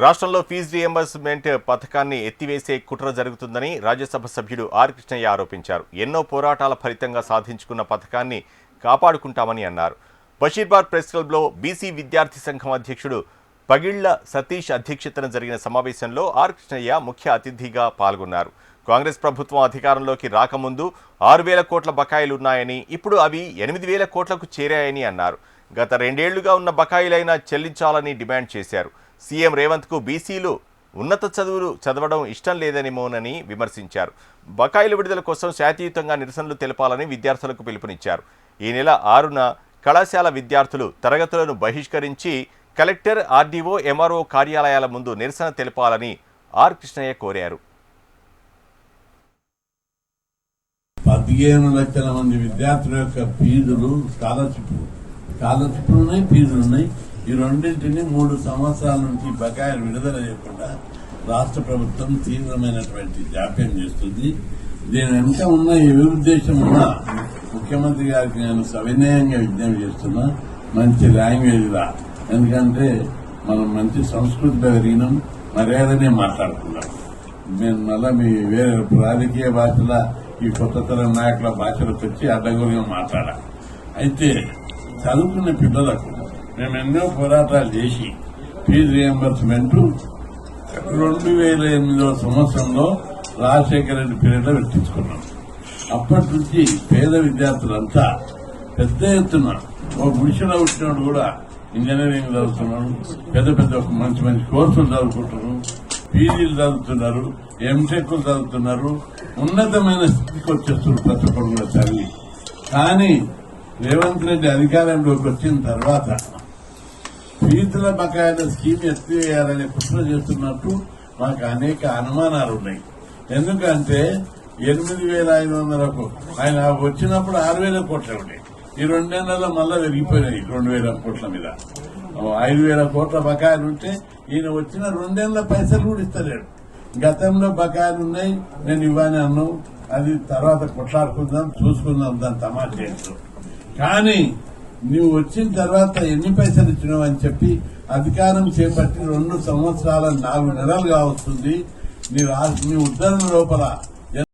రాష్ట్రంలో fee reimbursement పథకాన్ని ఎత్తివేసే కుట్ర జరుగుతుందని రాజ్యసభ సభ్యుడు ఆర్ కృష్ణయ్య ఆరోపించారు. ఎన్నో పోరాటాల ఫలితంగా సాధించుకున్న పథకాన్ని కాపాడుకుంటామని అన్నారు. బషీర్బాగ్ ప్రెస్ క్లబ్లో బీసీ విద్యార్థి సంఘం అధ్యక్షుడు పగిళ్ల సతీష్ అధ్యక్షతన జరిగిన సమావేశంలో ఆర్ కృష్ణయ్య ముఖ్య అతిథిగా పాల్గొన్నారు. కాంగ్రెస్ ప్రభుత్వం అధికారంలోకి రాకముందు 6,000 కోట్ల బకాయిలున్నాయని, ఇప్పుడు అవి 8,000 కోట్లకు చేరాయని అన్నారు. గత 2 ఏళ్లుగా ఉన్న బకాయిలైనా చెల్లించాలని డిమాండ్ చేశారు. సీఎం రేవంత్కు బీసీలు ఉన్నత చదువులు చదవడం ఇష్టం లేదనేమోనని విమర్శించారు. బకాయిల విడుదల కోసం శాంతియుతంగా నిరసనలు తెలపాలని విద్యార్థులకు పిలుపునిచ్చారు. ఈ నెల 6న కళాశాల విద్యార్థులు తరగతులను బహిష్కరించి కలెక్టర్, ఆర్డీఓ, ఎంఆర్ఓ కార్యాలయాల ముందు నిరసన తెలపాలని ఆర్ కృష్ణయ్య కోరారు. 15 లక్షల మంది విద్యార్థుల యొక్క ఫీజులు, స్కాలర్షిప్లు ఉన్నాయి, ఫీజులు ఉన్నాయి. ఈ రెండింటిని 3 సంవత్సరాల నుంచి బకాయిలు విడుదల చేయకుండా రాష్ట్ర ప్రభుత్వం తీవ్రమైనటువంటి జాప్యం చేస్తుంది. దీని వెనుక ఉన్న ఏ ఉద్దేశం ఉన్నా ముఖ్యమంత్రి గారికి నేను సవినయంగా విజ్ఞప్తి చేస్తున్నా, మంచి లాంగ్వేజ్ లా. ఎందుకంటే మనం మంచి సంస్కృతిలో పెరిగినాం, మర్యాదనే మాట్లాడుకున్నాం. నేను మళ్ళా మీ వేరే రాజకీయ భాషల ఈ కొత్త తరం నాయకుల భాషలకు వచ్చి అడ్డగోలుగా మాట్లాడాలి. అయితే చదువుకున్న పిల్లలకు మేము ఎన్నో పోరాటాలు చేసి ఫీజు రీయింబర్స్మెంట్ 2008 సంవత్సరంలో రాజశేఖర రెడ్డి పీరియడ్ లో పెట్టించుకున్నాం. అప్పటి నుంచి పేద విద్యార్థులంతా పెద్ద ఎత్తున ఒక గుడిసెలో వచ్చినప్పుడు కూడా ఇంజనీరింగ్ చదువుతున్నారు, పెద్ద పెద్ద మంచి మంచి కోర్సులు చదువుకుంటున్నారు, పీజీలు చదువుతున్నారు, ఎంటెక్లు చదువుతున్నారు, ఉన్నతమైన స్థితికి వచ్చేస్తున్నారు ప్రతి ఒక్కరు కూడా చదివి. కానీ రేవంత్ రెడ్డి అధికారంలోకి వచ్చిన తర్వాత ఫీజుల బకాయిల స్కీమ్ ఎత్తివేయాలనే కుట్ర చేస్తున్నట్టు మాకు అనేక అనుమానాలు ఉన్నాయి. ఎందుకంటే 8,500కు ఆయన వచ్చినప్పుడు 6,000 కోట్లు ఉన్నాయి. ఈ 2 నెలల్లో మళ్ళా పెరిగిపోయినాయి 2,000 కోట్ల మీద. 5,000 కోట్ల బకాయిలు ఉంటే ఈయన వచ్చిన 2 నెలల పైసలు కూడా ఇస్తలేడు. గతంలో బకాయిలు ఉన్నాయి, నేను ఇవ్వని అన్నావు, అది తర్వాత కొట్లాడుకుందాం, చూసుకుందాం, దాని తమాషా చేస్తాం. కానీ నువ్వు వచ్చిన తర్వాత ఎన్ని పైసలు ఇచ్చినావు అని చెప్పి అధికారం చేపట్టి 2 సంవత్సరాల 4 నెలలుగా వస్తుంది. నీ ఉద్ధరణ లోపల